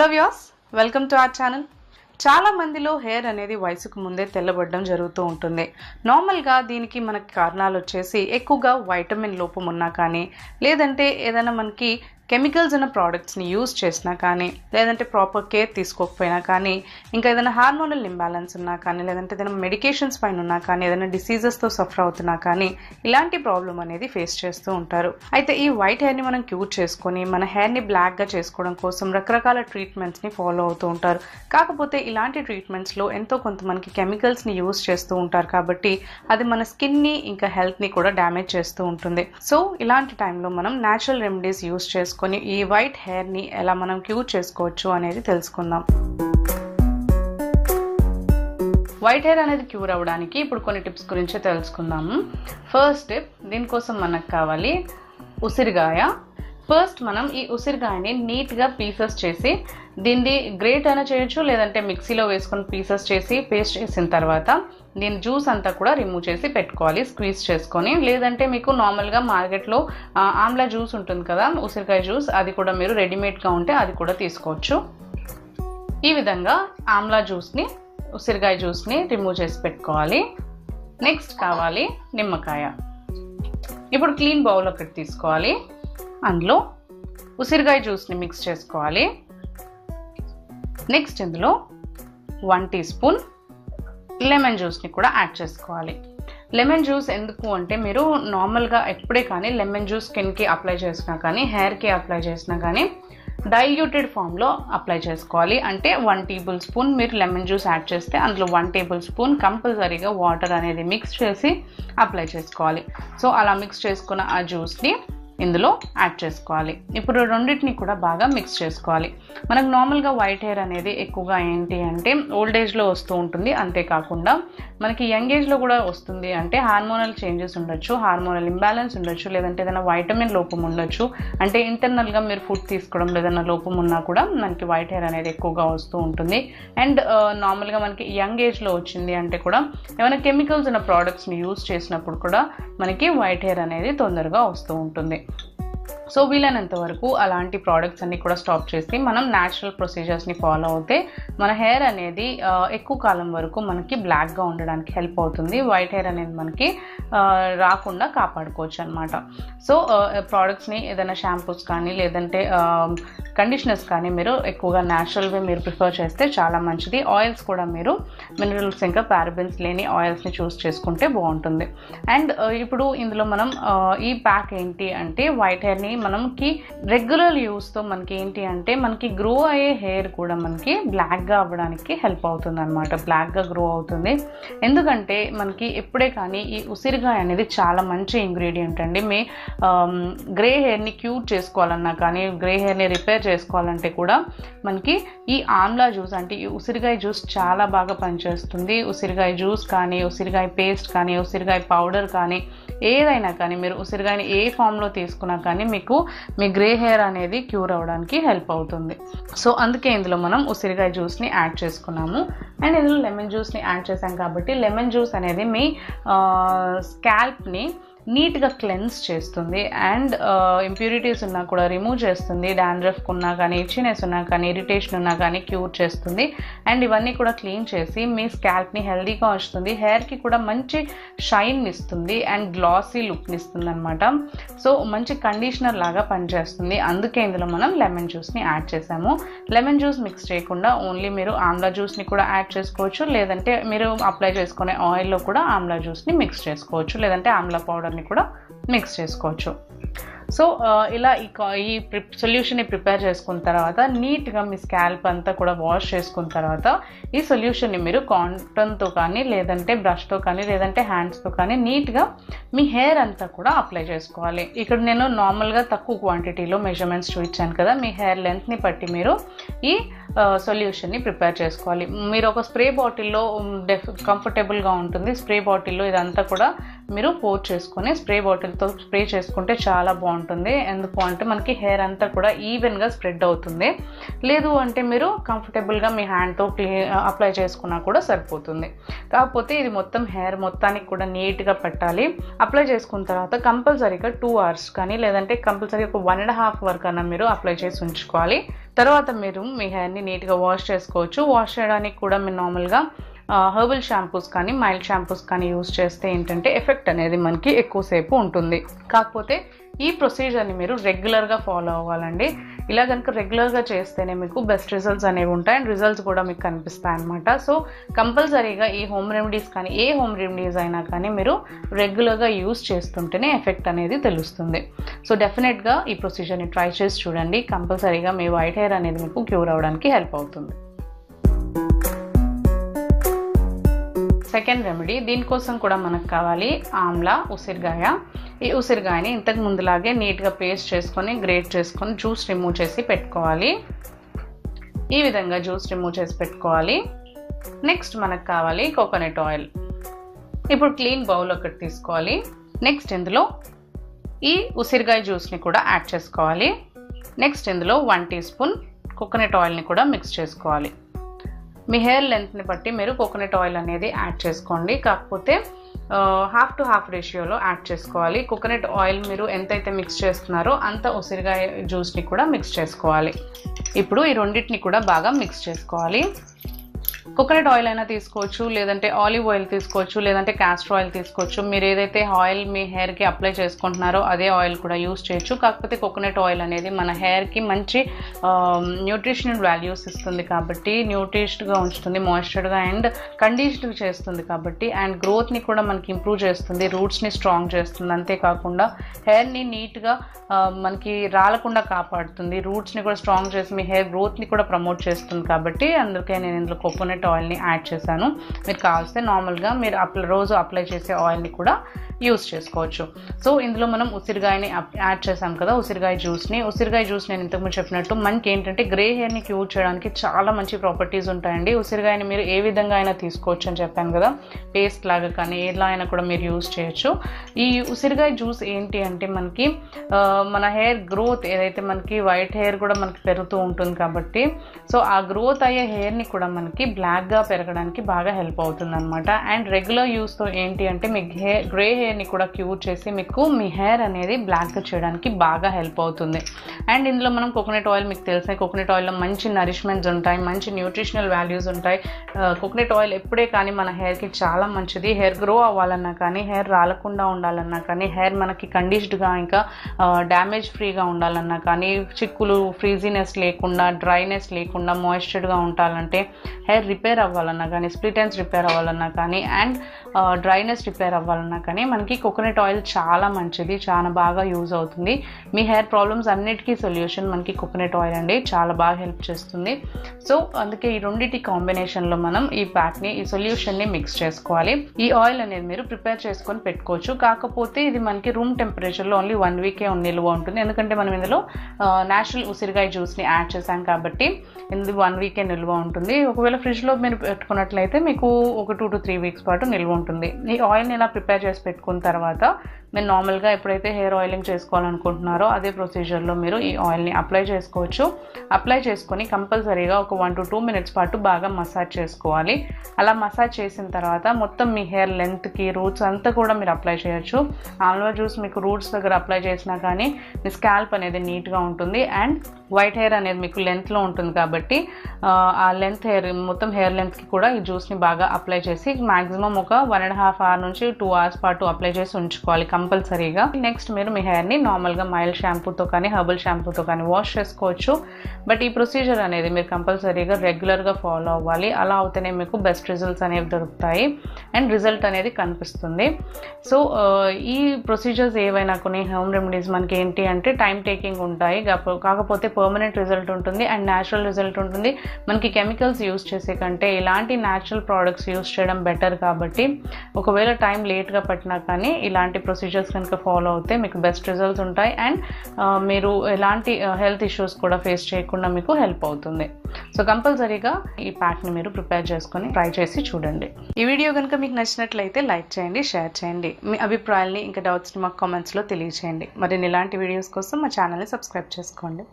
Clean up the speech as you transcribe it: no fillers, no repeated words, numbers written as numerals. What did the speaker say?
Hello viewers, welcome to our channel. చాలా మందిలో hair అనేది వయసుకు ముందే తెల్లబడడం జరుగుతూ ఉంటుంది. నార్మల్గా దీనికి మనకి కారణాలు వచ్చేసి ఎక్కువగా వైటమిన్ లోపం ఉన్నా కానీ, లేదంటే ఏదైనా మనకి కెమికల్స్ ఉన్న ప్రోడక్ట్స్ని యూజ్ చేసినా కానీ, లేదంటే ప్రాపర్ కేర్ తీసుకోకపోయినా కానీ, ఇంకా ఏదైనా హార్మోనల్ ఇంబ్యాలెన్స్ ఉన్నా కానీ, లేదంటే ఏదైనా మెడికేషన్స్ పైన ఉన్నా కానీ, ఏదైనా డిసీజెస్తో సఫర్ అవుతున్నా కానీ ఇలాంటి ప్రాబ్లం అనేది ఫేస్ చేస్తూ ఉంటారు. అయితే ఈ వైట్ హెయిర్ని మనం క్యూర్ చేసుకొని మన హెయిర్ని బ్లాక్గా చేసుకోవడం కోసం రకరకాల ట్రీట్మెంట్స్ని ఫాలో అవుతూ ఉంటారు. కాకపోతే ఇలాంటి ట్రీట్మెంట్స్లో ఎంతో కొంత మనకి కెమికల్స్ని యూజ్ చేస్తూ ఉంటారు కాబట్టి అది మన స్కిన్ని ఇంకా హెల్త్ని కూడా డ్యామేజ్ చేస్తూ ఉంటుంది. సో ఇలాంటి టైంలో మనం న్యాచురల్ రెమెడీస్ యూజ్ చేసుకొని ఈ వైట్ హెయిర్ని ఎలా మనం క్యూర్ చేసుకోవచ్చు అనేది తెలుసుకుందాం. వైట్ హెయిర్ అనేది క్యూర్ అవ్వడానికి ఇప్పుడు కొన్ని టిప్స్ గురించి తెలుసుకుందాము. ఫస్ట్ టిప్, దీనికోసం మనకు కావాలి ఉసిరికాయ. ఫస్ట్ మనం ఈ ఉసిరికాయని నీట్గా పీసెస్ చేసి, దీన్ని గ్రేట్ అయినా చేయొచ్చు, లేదంటే మిక్సీలో వేసుకొని పీసెస్ చేసి పేస్ట్ చేసిన తర్వాత దీని జ్యూస్ అంతా కూడా రిమూవ్ చేసి పెట్టుకోవాలి, స్క్వీజ్ చేసుకొని. లేదంటే మీకు నార్మల్గా మార్కెట్లో ఆమ్లా జ్యూస్ ఉంటుంది కదా, ఉసిరికాయ జ్యూస్, అది కూడా మీరు రెడీమేడ్గా ఉంటే అది కూడా తీసుకోవచ్చు. ఈ విధంగా ఆమ్లా జ్యూస్ని, ఉసిరికాయ జ్యూస్ని రిమూవ్ చేసి పెట్టుకోవాలి. నెక్స్ట్ కావాలి నిమ్మకాయ. ఇప్పుడు క్లీన్ బౌల్ ఒకటి తీసుకోవాలి, అందులో ఉసిరికాయ జ్యూస్ని మిక్స్ చేసుకోవాలి. నెక్స్ట్ ఇందులో 1 టీ స్పూన్ లెమన్ జ్యూస్ని కూడా యాడ్ చేసుకోవాలి. లెమన్ జ్యూస్ ఎందుకు అంటే, మీరు నార్మల్గా ఎప్పుడే కానీ లెమన్ జ్యూస్ స్కిన్కి అప్లై చేసినా కానీ, హెయిర్కి అప్లై చేసినా కానీ డైల్యూటెడ్ ఫామ్లో అప్లై చేసుకోవాలి. అంటే 1 టేబుల్ స్పూన్ మీరు లెమన్ జ్యూస్ యాడ్ చేస్తే అందులో 1 టేబుల్ స్పూన్ కంపల్సరీగా వాటర్ అనేది మిక్స్ చేసి అప్లై చేసుకోవాలి. సో అలా మిక్స్ చేసుకున్న ఆ జ్యూస్ని ఇందులో యాడ్ చేసుకోవాలి. ఇప్పుడు రెండింటిని కూడా బాగా మిక్స్ చేసుకోవాలి. మనకు నార్మల్గా వైట్ హెయిర్ అనేది ఎక్కువగా ఏంటి అంటే ఓల్డ్ ఏజ్లో వస్తూ ఉంటుంది. అంతేకాకుండా మనకి యంగ్ ఏజ్లో కూడా వస్తుంది. అంటే హార్మోనల్ చేంజెస్ ఉండొచ్చు, హార్మోనల్ ఇంబ్యాలెన్స్ ఉండొచ్చు, లేదంటే ఏదైనా వైటమిన్ లోపం ఉండొచ్చు. అంటే ఇంటర్నల్గా మీరు ఫుడ్ తీసుకోవడం ఏదైనా లోపం ఉన్నా కూడా మనకి వైట్ హెయిర్ అనేది ఎక్కువగా వస్తూ ఉంటుంది. అండ్ నార్మల్గా మనకి యంగ్ ఏజ్లో వచ్చింది అంటే కూడా ఏమైనా కెమికల్స్ ఉన్న ప్రోడక్ట్స్ని యూజ్ చేసినప్పుడు కూడా మనకి వైట్ హెయిర్ అనేది తొందరగా వస్తూ ఉంటుంది. సో వీలైనంత వరకు అలాంటి ప్రోడక్ట్స్ అన్ని కూడా స్టాప్ చేసి మనం న్యాచురల్ ప్రొసీజర్స్ని ఫాలో అవుతే మన హెయిర్ అనేది ఎక్కువ కాలం వరకు మనకి బ్లాక్గా ఉండడానికి హెల్ప్ అవుతుంది. వైట్ హెయిర్ అనేది మనకి రాకుండా కాపాడుకోవచ్చు అనమాట. సో ప్రోడక్ట్స్ని ఏదైనా షాంపూస్ కానీ, లేదంటే కండిషనర్స్ కానీ మీరు ఎక్కువగా న్యాచురల్గా మీరు ప్రిఫర్ చేస్తే చాలా మంచిది. ఆయిల్స్ కూడా మీరు మినరల్స్ ఇంకా పారాబెన్స్ లేని ఆయిల్స్ని చూస్ చేసుకుంటే బాగుంటుంది. అండ్ ఇప్పుడు ఇందులో మనం ఈ ప్యాక్ ఏంటి అంటే, వైట్ హెయిర్ని మనకి రెగ్యులర్ యూస్తో మనకి ఏంటి అంటే మనకి గ్రో అయ్యే హెయిర్ కూడా మనకి బ్లాక్గా అవ్వడానికి హెల్ప్ అవుతుంది అనమాట. బ్లాక్గా గ్రో అవుతుంది. ఎందుకంటే మనకి ఎప్పుడే కానీ ఈ ఉసిరికాయ అనేది చాలా మంచి ఇంగ్రీడియంట్ అండి. మీ గ్రే హెయిర్ని క్యూర్ చేసుకోవాలన్నా కానీ, గ్రే హెయిర్ని రిపేర్ చేసుకోవాలంటే కూడా మనకి ఈ ఆమ్లా జ్యూస్ అంటే ఈ ఉసిరికాయ జ్యూస్ చాలా బాగా పనిచేస్తుంది. ఉసిరికాయ జ్యూస్ కానీ, ఉసిరికాయ పేస్ట్ కానీ, ఉసిరికాయ పౌడర్ కానీ, ఏదైనా కానీ మీరు ఉసిరికాయని ఏ ఫామ్లో తీసుకున్నా కానీ మీకు మీ గ్రే హెయిర్ అనేది క్యూర్ అవ్వడానికి హెల్ప్ అవుతుంది. సో అందుకే ఇందులో మనం ఉసిరికాయ జ్యూస్ని యాడ్ చేసుకున్నాము. అండ్ ఇందులో లెమన్ జ్యూస్ని యాడ్ చేసాం కాబట్టి లెమన్ జ్యూస్ అనేది మీ స్కాల్ప్ని నీట్గా క్లెన్స్ చేస్తుంది. అండ్ ఇంప్యూరిటీస్ ఉన్నా కూడా రిమూవ్ చేస్తుంది. డాండ్రఫ్ ఉన్నా కానీ, ఇచ్చినెస్ ఉన్నా కానీ, ఇరిటేషన్ ఉన్నా కానీ క్యూర్ చేస్తుంది. అండ్ ఇవన్నీ కూడా క్లీన్ చేసి మీ స్కాల్ప్ని హెల్దీగా ఉంచుతుంది. హెయిర్కి కూడా మంచి షైన్ ఇస్తుంది అండ్ గ్లాసీ లుక్ని ఇస్తుంది అనమాట. సో మంచి కండిషనర్ లాగా పనిచేస్తుంది. అందుకే ఇందులో మనం లెమన్ జ్యూస్ని యాడ్ చేసాము. లెమన్ జ్యూస్ మిక్స్ చేయకుండా ఓన్లీ మీరు ఆమ్లా జ్యూస్ని కూడా యాడ్ చేసుకోవచ్చు, లేదంటే మీరు అప్లై చేసుకునే ఆయిల్లో కూడా ఆమ్లా జ్యూస్ని మిక్స్ చేసుకోవచ్చు, లేదంటే ఆమ్లా పౌడర్ని కూడా మిక్స్ చేసుకోవచ్చు. సో ఇలా ఈ సొల్యూషన్ని ప్రిపేర్ చేసుకున్న తర్వాత నీట్గా మీ స్కాల్ప్ అంతా కూడా వాష్ చేసుకున్న తర్వాత ఈ సొల్యూషన్ని మీరు కాటన్తో కానీ, లేదంటే బ్రష్తో కానీ, లేదంటే హ్యాండ్స్తో కానీ నీట్గా మీ హెయిర్ అంతా కూడా అప్లై చేసుకోవాలి. ఇక్కడ నేను నార్మల్గా తక్కువ క్వాంటిటీలో మెజర్మెంట్స్ చూపించాను కదా, మీ హెయిర్ లెంత్ని బట్టి మీరు ఈ సొల్యూషన్ని ప్రిపేర్ చేసుకోవాలి. మీరు ఒక స్ప్రే బాటిల్లో కంఫర్టబుల్గా ఉంటుంది. స్ప్రే బాటిల్లో ఇదంతా కూడా మీరు పోర్ చేసుకొని స్ప్రే బాటిల్తో స్ప్రే చేసుకుంటే చాలా బాగుంటుంది. ఎందుకు అంటే మనకి హెయిర్ అంతా కూడా ఈవెన్గా స్ప్రెడ్ అవుతుంది. లేదు అంటే మీరు కంఫర్టబుల్గా మీ హ్యాండ్తో అప్లై చేసుకున్నా కూడా సరిపోతుంది. కాకపోతే ఇది మొత్తం హెయిర్ మొత్తానికి కూడా నీట్గా పెట్టాలి. అప్లై చేసుకున్న తర్వాత కంపల్సరీగా 2 hours కానీ, లేదంటే కంపల్సరీ ఒక 1.5 hour కన్నా మీరు అప్లై చేసి ఉంచుకోవాలి. తర్వాత మీరు మీ హెయిర్ని నీట్గా వాష్ చేసుకోవచ్చు. వాష్ చేయడానికి కూడా మీరు నార్మల్గా హెర్బల్ షాంపూస్ కానీ మైల్డ్ షాంపూస్ కానీ యూస్ చేస్తే ఏంటంటే ఎఫెక్ట్ అనేది మనకి ఎక్కువసేపు ఉంటుంది. కాకపోతే ఈ ప్రొసీజర్ని మీరు రెగ్యులర్గా ఫాలో అవ్వాలండి. ఇలా కనుక రెగ్యులర్గా చేస్తేనే మీకు బెస్ట్ రిజల్ట్స్ అనేవి ఉంటాయి అండ్ రిజల్ట్స్ కూడా మీకు కనిపిస్తాయి అన్నమాట. సో కంపల్సరీగా ఈ హోమ్ రెమెడీస్ కానీ ఏ హోమ్ రెమెడీస్ అయినా కానీ మీరు రెగ్యులర్గా యూస్ చేస్తుంటేనే ఎఫెక్ట్ అనేది తెలుస్తుంది. సో డెఫినెట్గా ఈ ప్రొసీజర్ని ట్రై చేసి చూడండి. కంపల్సరీగా మీ వైట్ హెయిర్ అనేది మీకు క్యూర్ అవ్వడానికి హెల్ప్ అవుతుంది. సెకండ్ రెమెడీ, దీనికోసం కూడా మనకు కావాలి ఆమ్లా ఉసిరికాయ. ఈ ఉసిరికాయని ఇంతకు ముందులాగే నీట్గా పేస్ట్ చేసుకొని గ్రేట్ చేసుకొని జ్యూస్ రిమూవ్ చేసి పెట్టుకోవాలి. ఈ విధంగా జ్యూస్ రిమూవ్ చేసి పెట్టుకోవాలి. నెక్స్ట్ మనకు కావాలి కోకోనట్ ఆయిల్. ఇప్పుడు క్లీన్ బౌల్ ఒకటి తీసుకోవాలి. నెక్స్ట్ ఇందులో ఈ ఉసిరికాయ జ్యూస్ని కూడా యాడ్ చేసుకోవాలి. నెక్స్ట్ ఇందులో 1 టీ స్పూన్ కోకోనట్ ఆయిల్ని కూడా మిక్స్ చేసుకోవాలి. మీ హెయిర్ లెంత్ని బట్టి మీరు కోకోనట్ ఆయిల్ అనేది యాడ్ చేసుకోండి. కాకపోతే 1/2 రేషియోలో యాడ్ చేసుకోవాలి. కోకోనట్ ఆయిల్ మీరు ఎంతైతే మిక్స్ చేస్తున్నారో అంత ఉసిరికాయ జ్యూస్ని కూడా మిక్స్ చేసుకోవాలి. ఇప్పుడు ఈ రెండింటిని కూడా బాగా మిక్స్ చేసుకోవాలి. కోకోనట్ ఆయిల్ అయినా తీసుకోవచ్చు, లేదంటే ఆలివ్ ఆయిల్ తీసుకోవచ్చు, లేదంటే క్యాస్టర్ ఆయిల్ తీసుకోవచ్చు. మీరు ఏదైతే ఆయిల్ మీ హెయిర్కి అప్లై చేసుకుంటున్నారో అదే ఆయిల్ కూడా యూస్ చేయొచ్చు. కాకపోతే కోకోనట్ ఆయిల్ అనేది మన హెయిర్కి మంచి న్యూట్రిషనల్ వాల్యూస్ ఇస్తుంది కాబట్టి న్యూట్రిష్డ్గా ఉంచుతుంది, మాయిశ్చర్గా అండ్ కండిషనర్ చేస్తుంది కాబట్టి అండ్ గ్రోత్ని కూడా మనకి ఇంప్రూవ్ చేస్తుంది, రూట్స్ని స్ట్రాంగ్ చేస్తుంది. అంతేకాకుండా హెయిర్ని నీట్గా మనకి రాలకుండా కాపాడుతుంది, రూట్స్ని కూడా స్ట్రాంగ్ చేసి మీ హెయిర్ గ్రోత్ని కూడా ప్రమోట్ చేస్తుంది. కాబట్టి అందుకే నేను ఇందులో కోకోనట్ ఆయిల్ని యాడ్ చేశాను. మీరు కావాల్స్తే నార్మల్గా మీరు రోజు అప్లై చేసే ఆయిల్ని కూడా యూస్ చేసుకోవచ్చు. సో ఇందులో మనం ఉసిరికాయని యాడ్ చేసాం కదా, ఉసిరికాయ జ్యూస్ నేను ఇంతకుముందు చెప్పినట్టు మనకి ఏంటంటే గ్రే హెయిర్ని క్యూర్ చేయడానికి చాలా మంచి ప్రాపర్టీస్ ఉంటాయండి. ఉసిరికాయని మీరు ఏ విధంగా అయినా తీసుకోవచ్చు అని చెప్పాను కదా, పేస్ట్ లాగా కానీ ఎలా అయినా కూడా మీరు యూస్ చేయొచ్చు. ఈ ఉసిరికాయ జ్యూస్ ఏంటి అంటే మనకి మన హెయిర్ గ్రోత్ ఏదైతే మనకి వైట్ హెయిర్ కూడా మనకి పెరుగుతూ ఉంటుంది కాబట్టి సో ఆ గ్రోత్ అయ్యే హెయిర్ని కూడా మనకి బ్లాక్గా పెరగడానికి బాగా హెల్ప్ అవుతుంది అనమాట. అండ్ రెగ్యులర్ యూస్తో ఏంటి అంటే మీ గ్రే హెయిర్ని కూడా క్యూర్ చేసి మీకు మీ హెయిర్ అనేది బ్లాక్గా చేయడానికి బాగా హెల్ప్ అవుతుంది. అండ్ ఇందులో మనం కోకోనట్ ఆయిల్ మీకు తెలిసే కోకోనట్ ఆయిల్లో మంచి నరిష్మెంట్స్ ఉంటాయి, మంచి న్యూట్రిషనల్ వాల్యూస్ ఉంటాయి. కోకోనట్ ఆయిల్ ఎప్పుడే కానీ మన హెయిర్కి చాలా మంచిది. హెయిర్ గ్రో అవ్వాలన్నా కానీ, హెయిర్ రాలకుండా ఉండాలన్నా కానీ, హెయిర్ మనకి కండిషన్డ్గా ఇంకా డ్యామేజ్ ఫ్రీగా ఉండాలన్నా కానీ, చిక్కులు ఫ్రీజీనెస్ లేకుండా, డ్రైనెస్ లేకుండా మాయిశ్చర్గా ఉండాలంటే, హెయిర్ రిపేర్ అవ్వాలన్నా కానీ, స్ప్లిట్ ఎండ్స్ రిపేర్ అవ్వాలన్నా కానీ అండ్ డ్రైనెస్ రిపేర్ అవ్వాలన్నా కానీ మనకి కోకోనట్ ఆయిల్ చాలా మంచిది, చాలా బాగా యూజ్ అవుతుంది. మీ హెయిర్ ప్రాబ్లమ్స్ అన్నిటికీ సొల్యూషన్ మనకి కోకోనట్ ఆయిల్ అండి, చాలా బాగా హెల్ప్ చేస్తుంది. సో అందుకే ఈ రెండింటి కాంబినేషన్లో మనం ఈ ప్యాక్ని ఈ సొల్యూషన్ని మిక్స్ చేసుకోవాలి. ఈ ఆయిల్ అనేది మీరు ప్రిపేర్ చేసుకొని పెట్టుకోవచ్చు. కాకపోతే ఇది మనకి రూమ్ టెంపరేచర్లో ఓన్లీ 1 వీకే నిల్వ ఉంటుంది. ఎందుకంటే మనం ఇందులో నేచురల్ ఉసిరికాయ జ్యూస్ని యాడ్ చేసాం కాబట్టి ఇది 1 వీకే నిల్వ ఉంటుంది. ఒకవేళ ఫ్రిడ్జ్లో మీరు పెట్టుకున్నట్లయితే మీకు ఒక 2 to 3 వీక్స్ పాటు నిల్వ ఉంటుంది. ఈ ఆయిల్ని ఇలా ప్రిపేర్ చేసి పెట్టుకున్న తర్వాత మీరు నార్మల్గా ఎప్పుడైతే హెయిర్ ఆయిలింగ్ చేసుకోవాలనుకుంటున్నారో అదే ప్రొసీజర్లో మీరు ఈ ఆయిల్ని అప్లై చేసుకోవచ్చు. అప్లై చేసుకొని కంపల్సరీగా ఒక 1 to 2 minutes పాటు బాగా మసాజ్ చేసుకోవాలి. అలా మసాజ్ చేసిన తర్వాత మొత్తం మీ హెయిర్ లెంత్కి రూట్స్ అంతా కూడా మీరు అప్లై చేయొచ్చు. ఆమ్లా జ్యూస్ మీకు రూట్స్ దగ్గర అప్లై చేసినా కానీ మీ స్కాల్ప్ అనేది నీట్గా ఉంటుంది అండ్ వైట్ హెయిర్ అనేది మీకు లెంత్లో ఉంటుంది కాబట్టి ఆ లెంత్ హెయిర్ మొత్తం హెయిర్ లెంత్కి కూడా ఈ జ్యూస్ని బాగా అప్లై చేసి మ్యాక్సిమం ఒక 1.5 hours నుంచి 2 hours పాటు అప్లై చేసి ఉంచుకోవాలి కంపల్సరీగా. నెక్స్ట్ మీరు మీ హెయిర్ని నార్మల్గా మైల్డ్ షాంపూతో కానీ హెర్బల్ షాంపూతో కానీ వాష్ చేసుకోవచ్చు. బట్ ఈ ప్రొసీజర్ అనేది మీరు కంపల్సరీగా రెగ్యులర్గా ఫాలో అవ్వాలి. అలా అవుతేనే మీకు బెస్ట్ రిజల్ట్స్ అనేవి దొరుకుతాయి అండ్ రిజల్ట్ అనేది కనిపిస్తుంది. సో ఈ ప్రొసీజర్స్ ఏవైనా కొన్ని హోమ్ రెమెడీస్ మనకి ఏంటి అంటే టైం టేకింగ్ ఉంటాయి, కాకపోతే పర్మనెంట్ రిజల్ట్ ఉంటుంది అండ్ న్యాచురల్ రిజల్ట్ ఉంటుంది. మనకి కెమికల్స్ యూస్ చేసే కంటే ఇలాంటి న్యాచురల్ ప్రోడక్ట్స్ యూస్ చేయడం బెటర్. కాబట్టి ఒకవేళ టైం లేట్గా పట్టినా కానీ ఇలాంటి ప్రొసీజర్స్ కనుక ఫాలో అవుతే మీకు బెస్ట్ రిజల్ట్స్ ఉంటాయి అండ్ మీరు ఎలాంటి హెల్త్ ఇష్యూస్ కూడా ఫేస్ చేయకుండా మీకు హెల్ప్ అవుతుంది. సో కంపల్సరీగా ఈ ప్యాక్ని మీరు ప్రిపేర్ చేసుకొని ట్రై చేసి చూడండి. ఈ వీడియో కనుక మీకు నచ్చినట్లయితే లైక్ చేయండి, షేర్ చేయండి. మీ అభిప్రాయాల్ని ఇంకా డౌట్స్ని మాకు కామెంట్స్లో తెలియచేయండి. మరి ఇలాంటి వీడియోస్ కోసం మా ఛానల్ని సబ్స్క్రైబ్ చేసుకోండి.